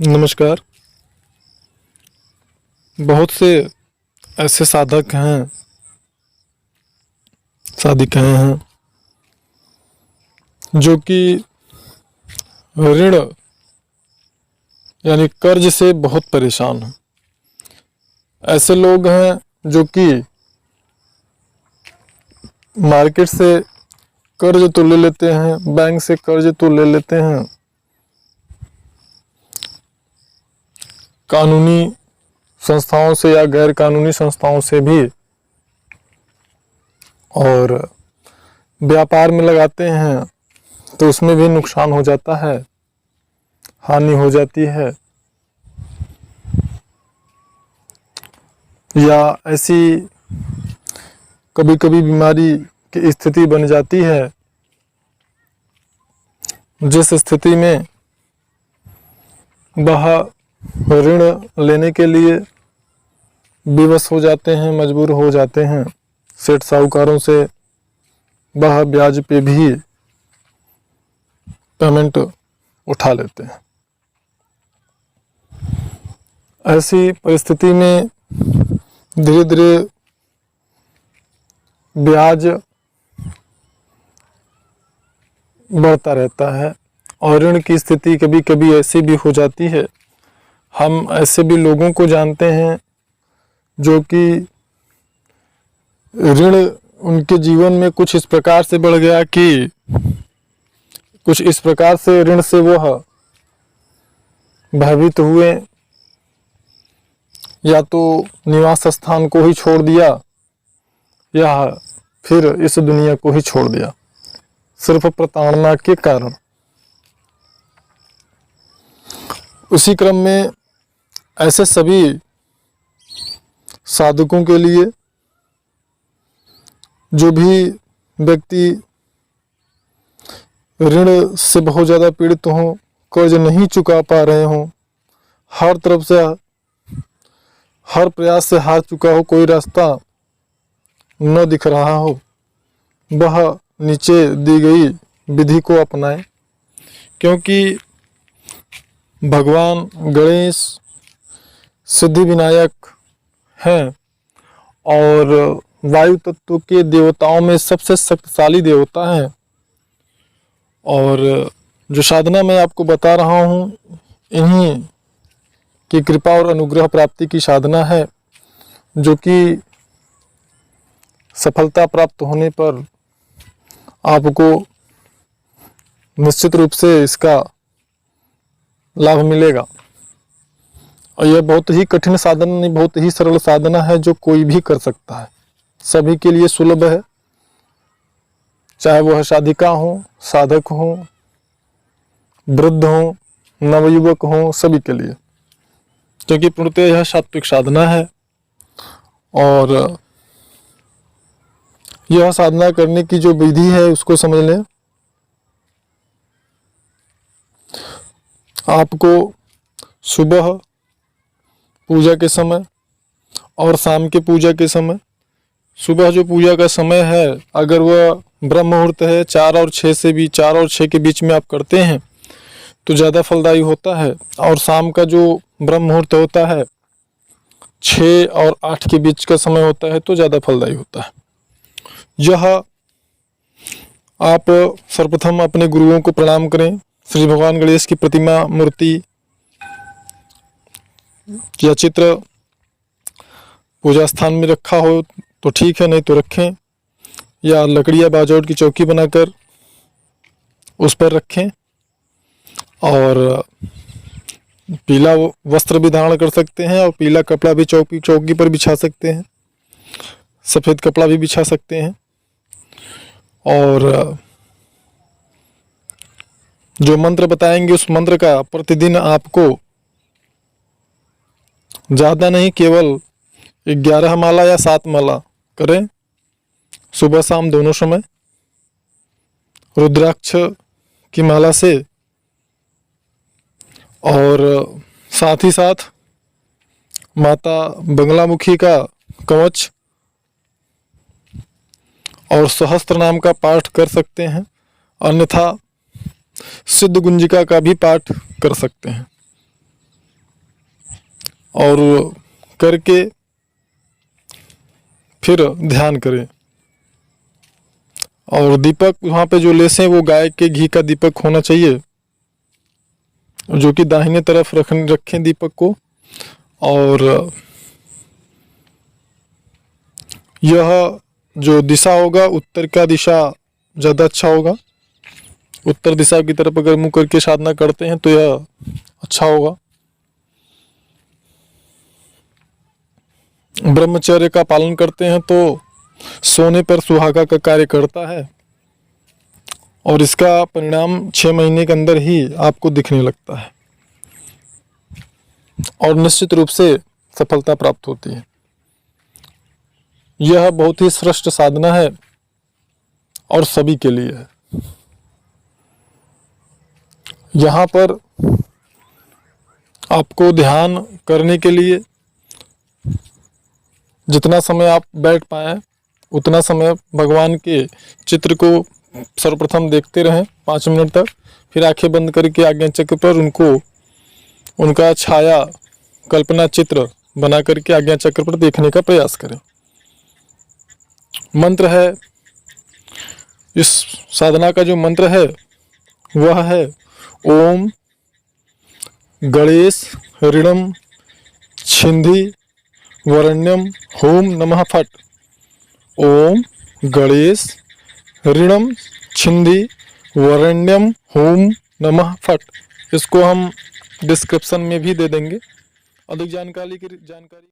नमस्कार। बहुत से ऐसे साधक हैं, साधिकाएं हैं जो कि ऋण यानी कर्ज से बहुत परेशान हैं। ऐसे लोग हैं जो कि मार्केट से कर्ज तो ले लेते हैं, बैंक से कर्ज तो ले लेते हैं, कानूनी संस्थाओं से या गैर कानूनी संस्थाओं से भी, और व्यापार में लगाते हैं तो उसमें भी नुकसान हो जाता है, हानि हो जाती है, या ऐसी कभी कभी बीमारी की स्थिति बन जाती है जिस स्थिति में वह ऋण लेने के लिए विवश हो जाते हैं, मजबूर हो जाते हैं। सेठ साहूकारों से वह ब्याज पे भी पेमेंट उठा लेते हैं। ऐसी परिस्थिति में धीरे धीरे ब्याज बढ़ता रहता है और ऋण की स्थिति कभी कभी ऐसी भी हो जाती है। हम ऐसे भी लोगों को जानते हैं जो कि ऋण उनके जीवन में कुछ इस प्रकार से बढ़ गया कि कुछ इस प्रकार से ऋण से वह भयभीत हुए, या तो निवास स्थान को ही छोड़ दिया या फिर इस दुनिया को ही छोड़ दिया, सिर्फ प्रताड़ना के कारण। उसी क्रम में ऐसे सभी साधकों के लिए जो भी व्यक्ति ऋण से बहुत ज़्यादा पीड़ित हों, कर्ज नहीं चुका पा रहे हों, हर तरफ से हर प्रयास से हार चुका हो, कोई रास्ता न दिख रहा हो, वह नीचे दी गई विधि को अपनाएं। क्योंकि भगवान गणेश सिद्धि विनायक हैं और वायु तत्व के देवताओं में सबसे शक्तिशाली देवता हैं। और जो साधना मैं आपको बता रहा हूँ, इन्हीं की कृपा और अनुग्रह प्राप्ति की साधना है, जो कि सफलता प्राप्त होने पर आपको निश्चित रूप से इसका लाभ मिलेगा। और यह बहुत ही कठिन साधना नहीं, बहुत ही सरल साधना है जो कोई भी कर सकता है, सभी के लिए सुलभ है, चाहे वह साधिका हो, साधक हो, वृद्ध हो, नवयुवक हो, सभी के लिए, क्योंकि पूर्णतः यह सात्विक साधना है। और यह साधना करने की जो विधि है उसको समझ लें। आपको सुबह पूजा के समय और शाम के पूजा के समय, सुबह जो पूजा का समय है अगर वह ब्रह्म मुहूर्त है 4 और 6 से भी 4 और 6 के बीच में आप करते हैं तो ज़्यादा फलदायी होता है, और शाम का जो ब्रह्म मुहूर्त होता है 6 और 8 के बीच का समय होता है तो ज़्यादा फलदायी होता है। यह आप सर्वप्रथम अपने गुरुओं को प्रणाम करें। श्री भगवान गणेश की प्रतिमा, मूर्ति या चित्र पूजा स्थान में रखा हो तो ठीक है, नहीं तो रखें, या लकड़ी या बाजौट की चौकी बनाकर उस पर रखें। और पीला वस्त्र भी धारण कर सकते हैं और पीला कपड़ा भी चौकी पर बिछा सकते हैं, सफ़ेद कपड़ा भी बिछा सकते हैं। और जो मंत्र बताएंगे उस मंत्र का प्रतिदिन आपको ज़्यादा नहीं, केवल 11 माला या 7 माला करें, सुबह शाम दोनों समय, रुद्राक्ष की माला से। और साथ ही साथ माता बंगलामुखी का कवच और सहस्त्र नाम का पाठ कर सकते हैं, अन्यथा सिद्ध गुंजिका का भी पाठ कर सकते हैं। और करके फिर ध्यान करें। और दीपक वहाँ पे जो लेसें वो गाय के घी का दीपक होना चाहिए, जो कि दाहिने तरफ रखें दीपक को। और यह जो दिशा होगा, उत्तर का दिशा ज़्यादा अच्छा होगा। उत्तर दिशा की तरफ अगर मुँह करके साधना करते हैं तो यह अच्छा होगा। ब्रह्मचर्य का पालन करते हैं तो सोने पर सुहागा का कार्य करता है और इसका परिणाम 6 महीने के अंदर ही आपको दिखने लगता है और निश्चित रूप से सफलता प्राप्त होती है। यह बहुत ही श्रेष्ठ साधना है और सभी के लिए है। यहाँ पर आपको ध्यान करने के लिए जितना समय आप बैठ पाएँ उतना समय भगवान के चित्र को सर्वप्रथम देखते रहें 5 मिनट तक। फिर आंखें बंद करके आज्ञा चक्र पर उनका छाया कल्पना चित्र बना करके आज्ञा चक्र पर देखने का प्रयास करें। मंत्र है, इस साधना का जो मंत्र है वह है ओम गणेश ऋणम छिंदी वरण्यम होम नमः फट। ओम गणेश ऋणम छिंदी वरण्यम होम नमः फट। इसको हम डिस्क्रिप्शन में भी दे देंगे। अधिक जानकारी